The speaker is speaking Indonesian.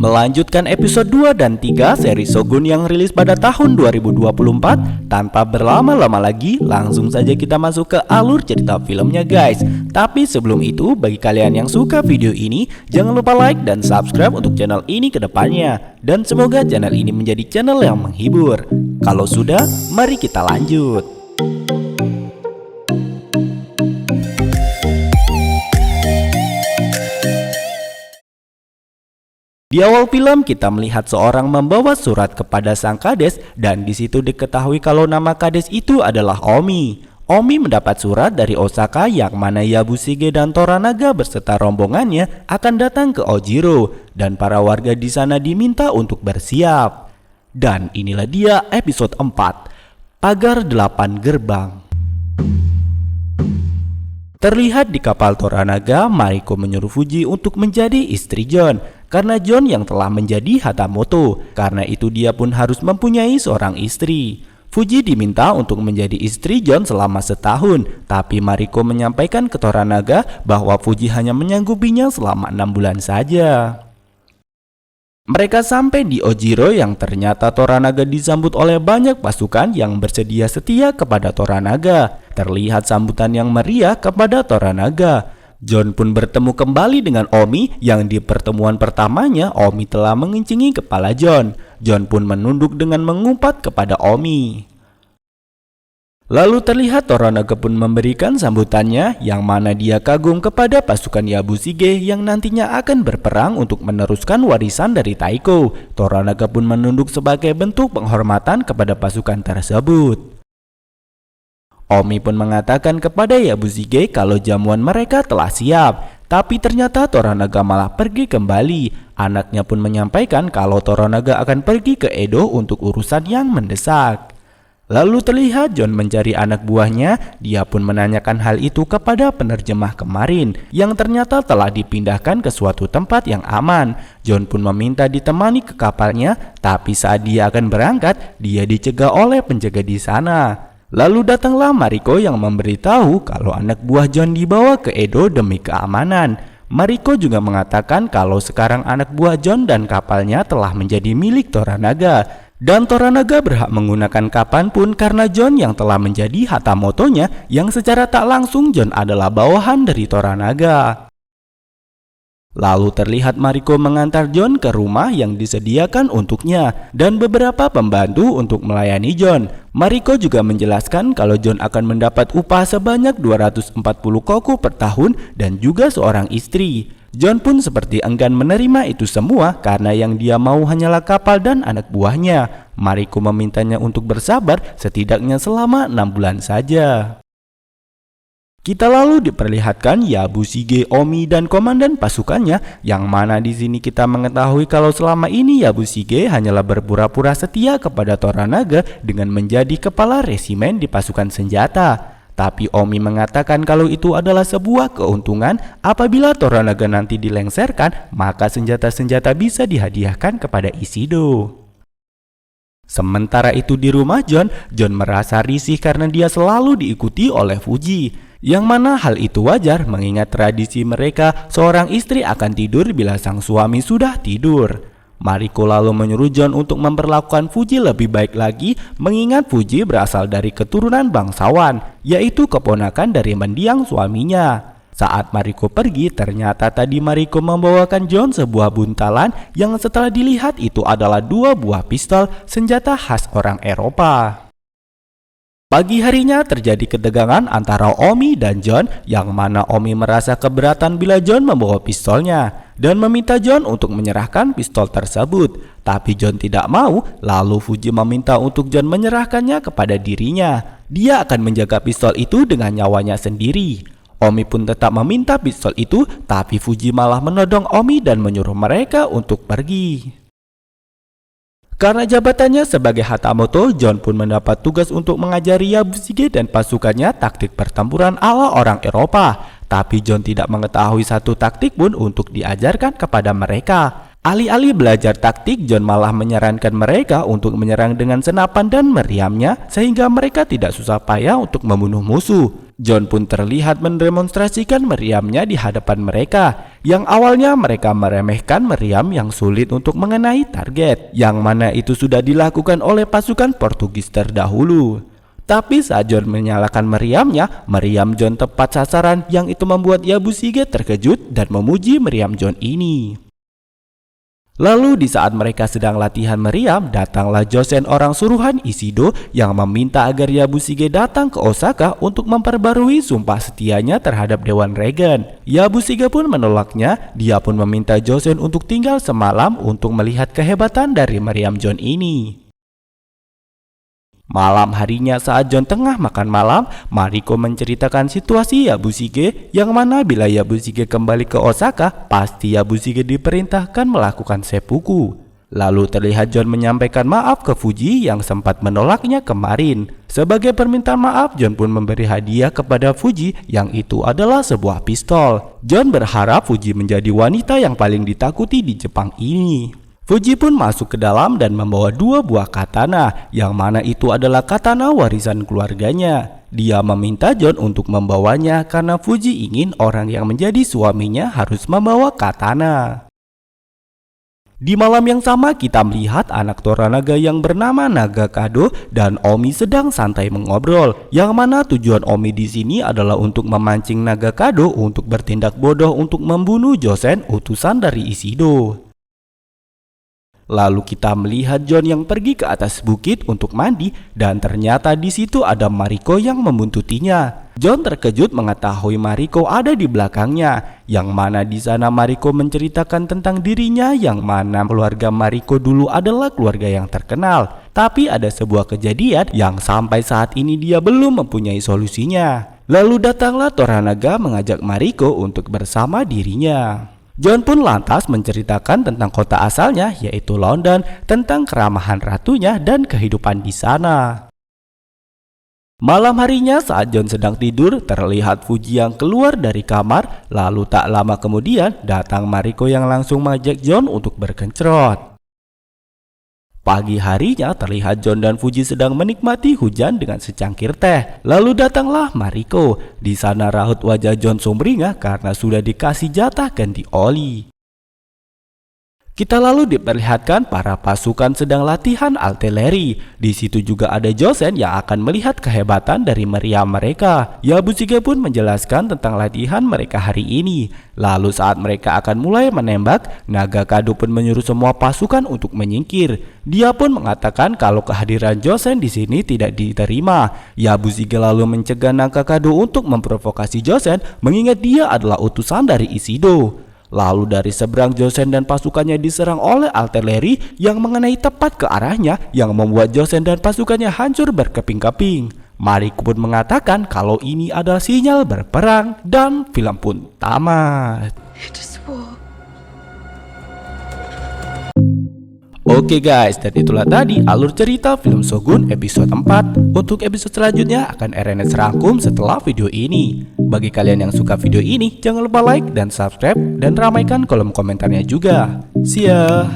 Melanjutkan episode 2 dan 3 seri Shogun yang rilis pada tahun 2024. Tanpa berlama-lama lagi, langsung saja kita masuk ke alur cerita filmnya guys. Tapi sebelum itu, bagi kalian yang suka video ini, jangan lupa like dan subscribe untuk channel ini ke depannya. Dan semoga channel ini menjadi channel yang menghibur. Kalau sudah, mari kita lanjut. Di awal film kita melihat seorang membawa surat kepada sang kades dan di situ diketahui kalau nama kades itu adalah Omi. Omi mendapat surat dari Osaka yang mana Yabushige dan Toranaga beserta rombongannya akan datang ke Ojiro dan para warga di sana diminta untuk bersiap. Dan inilah dia episode 4, Pagar 8 Gerbang. Terlihat di kapal Toranaga, Mariko menyuruh Fuji untuk menjadi istri John karena John yang telah menjadi Hatamoto. Karena itu dia pun harus mempunyai seorang istri. Fuji diminta untuk menjadi istri John selama setahun, tapi Mariko menyampaikan ke Toranaga bahwa Fuji hanya menyanggupinya selama 6 bulan saja. Mereka sampai di Ojiro yang ternyata Toranaga disambut oleh banyak pasukan yang bersedia setia kepada Toranaga. Terlihat sambutan yang meriah kepada Toranaga. John pun bertemu kembali dengan Omi yang di pertemuan pertamanya Omi telah mengincingi kepala John. John pun menunduk dengan mengumpat kepada Omi. Lalu terlihat Toranaga pun memberikan sambutannya yang mana dia kagum kepada pasukan Yabushige yang nantinya akan berperang untuk meneruskan warisan dari Taiko. Toranaga pun menunduk sebagai bentuk penghormatan kepada pasukan tersebut. Omi pun mengatakan kepada Yabushige kalau jamuan mereka telah siap. Tapi ternyata Toranaga malah pergi kembali. Anaknya pun menyampaikan kalau Toranaga akan pergi ke Edo untuk urusan yang mendesak. Lalu terlihat John mencari anak buahnya. Dia pun menanyakan hal itu kepada penerjemah kemarin yang ternyata telah dipindahkan ke suatu tempat yang aman. John pun meminta ditemani ke kapalnya, tapi saat dia akan berangkat, dia dicegah oleh penjaga di sana. Lalu datanglah Mariko yang memberitahu kalau anak buah John dibawa ke Edo demi keamanan. Mariko juga mengatakan kalau sekarang anak buah John dan kapalnya telah menjadi milik Toranaga. Dan Toranaga berhak menggunakan kapanpun karena John yang telah menjadi Hatamotonya yang secara tak langsung John adalah bawahan dari Toranaga. Lalu terlihat Mariko mengantar John ke rumah yang disediakan untuknya dan beberapa pembantu untuk melayani John. Mariko juga menjelaskan kalau John akan mendapat upah sebanyak 240 koku per tahun dan juga seorang istri. John pun seperti enggan menerima itu semua karena yang dia mau hanyalah kapal dan anak buahnya. Mariko memintanya untuk bersabar setidaknya selama 6 bulan saja. Kita lalu diperlihatkan Yabushige, Omi dan komandan pasukannya yang mana di sini kita mengetahui kalau selama ini Yabushige hanyalah berpura-pura setia kepada Toranaga dengan menjadi kepala resimen di pasukan senjata. Tapi Omi mengatakan kalau itu adalah sebuah keuntungan apabila Toranaga nanti dilengserkan, maka senjata-senjata bisa dihadiahkan kepada Ishido. Sementara itu di rumah John merasa risih karena dia selalu diikuti oleh Fuji. Yang mana hal itu wajar mengingat tradisi mereka seorang istri akan tidur bila sang suami sudah tidur. Mariko lalu menyuruh John untuk memperlakukan Fuji lebih baik lagi mengingat Fuji berasal dari keturunan bangsawan, yaitu keponakan dari mendiang suaminya. Saat Mariko pergi, ternyata tadi Mariko membawakan John sebuah buntalan yang setelah dilihat itu adalah 2 buah pistol senjata khas orang Eropa. Pagi harinya terjadi ketegangan antara Omi dan John yang mana Omi merasa keberatan bila John membawa pistolnya dan meminta John untuk menyerahkan pistol tersebut. Tapi John tidak mau, lalu Fuji meminta untuk John menyerahkannya kepada dirinya. Dia akan menjaga pistol itu dengan nyawanya sendiri. Omi pun tetap meminta pistol itu, tapi Fuji malah menodong Omi dan menyuruh mereka untuk pergi. Karena jabatannya sebagai Hatamoto, John pun mendapat tugas untuk mengajari Yabushige dan pasukannya taktik pertempuran ala orang Eropa. Tapi John tidak mengetahui satu taktik pun untuk diajarkan kepada mereka. Alih-alih belajar taktik, Jon malah menyarankan mereka untuk menyerang dengan senapan dan meriamnya sehingga mereka tidak susah payah untuk membunuh musuh. Jon pun terlihat mendemonstrasikan meriamnya di hadapan mereka, yang awalnya mereka meremehkan meriam yang sulit untuk mengenai target, yang mana itu sudah dilakukan oleh pasukan Portugis terdahulu. Tapi saat Jon menyalakan meriamnya, meriam Jon tepat sasaran, yang itu membuat Yabusige terkejut dan memuji meriam Jon ini. Lalu di saat mereka sedang latihan meriam, datanglah Josen, orang suruhan Ishido, yang meminta agar Yabusige datang ke Osaka untuk memperbarui sumpah setianya terhadap Dewan Regan. Yabusige pun menolaknya. Dia pun meminta Josen untuk tinggal semalam untuk melihat kehebatan dari meriam Jon ini. Malam harinya saat Jon tengah makan malam, Mariko menceritakan situasi Yabusige, yang mana bila Yabusige kembali ke Osaka, pasti Yabusige diperintahkan melakukan seppuku. Lalu terlihat Jon menyampaikan maaf ke Fuji yang sempat menolaknya kemarin. Sebagai permintaan maaf, Jon pun memberi hadiah kepada Fuji, yang itu adalah sebuah pistol. Jon berharap Fuji menjadi wanita yang paling ditakuti di Jepang ini. Fuji pun masuk ke dalam dan membawa 2 buah katana, yang mana itu adalah katana warisan keluarganya. Dia meminta Jon untuk membawanya karena Fuji ingin orang yang menjadi suaminya harus membawa katana. Di malam yang sama kita melihat anak Toranaga yang bernama Nagakado dan Omi sedang santai mengobrol, yang mana tujuan Omi di sini adalah untuk memancing Nagakado untuk bertindak bodoh untuk membunuh Josen, utusan dari Ishido. Lalu kita melihat Jon yang pergi ke atas bukit untuk mandi, dan ternyata di situ ada Mariko yang membuntutinya. Jon terkejut mengetahui Mariko ada di belakangnya, yang mana di sana Mariko menceritakan tentang dirinya, yang mana keluarga Mariko dulu adalah keluarga yang terkenal. Tapi ada sebuah kejadian yang sampai saat ini dia belum mempunyai solusinya. Lalu datanglah Toranaga mengajak Mariko untuk bersama dirinya. Jon pun lantas menceritakan tentang kota asalnya, yaitu London, tentang keramahan ratunya dan kehidupan di sana. Malam harinya saat Jon sedang tidur, terlihat Fuji yang keluar dari kamar. Lalu tak lama kemudian datang Mariko yang langsung mengajak Jon untuk berkencerot. Pagi harinya terlihat Jon dan Fuji sedang menikmati hujan dengan secangkir teh. Lalu datanglah Mariko. Di sana raut wajah Jon sumringah karena sudah dikasih jatah ganti oli. Kita lalu diperlihatkan para pasukan sedang latihan artileri. Di situ juga ada Josen yang akan melihat kehebatan dari meriam mereka. Yabusige pun menjelaskan tentang latihan mereka hari ini. Lalu saat mereka akan mulai menembak, Nagakado pun menyuruh semua pasukan untuk menyingkir. Dia pun mengatakan kalau kehadiran Josen di sini tidak diterima. Yabusige lalu mencegah Nagakado untuk memprovokasi Josen, mengingat dia adalah utusan dari Ishido. Lalu dari seberang Josen dan pasukannya diserang oleh artileri yang mengenai tepat ke arahnya, yang membuat Josen dan pasukannya hancur berkeping-keping. Mariko pun mengatakan kalau ini adalah sinyal berperang, dan film pun tamat. Oke guys, dan itulah tadi alur cerita film Shogun episode 4. Untuk episode selanjutnya akan RNS rangkum setelah video ini. Bagi kalian yang suka video ini, jangan lupa like dan subscribe, dan ramaikan kolom komentarnya juga. See ya!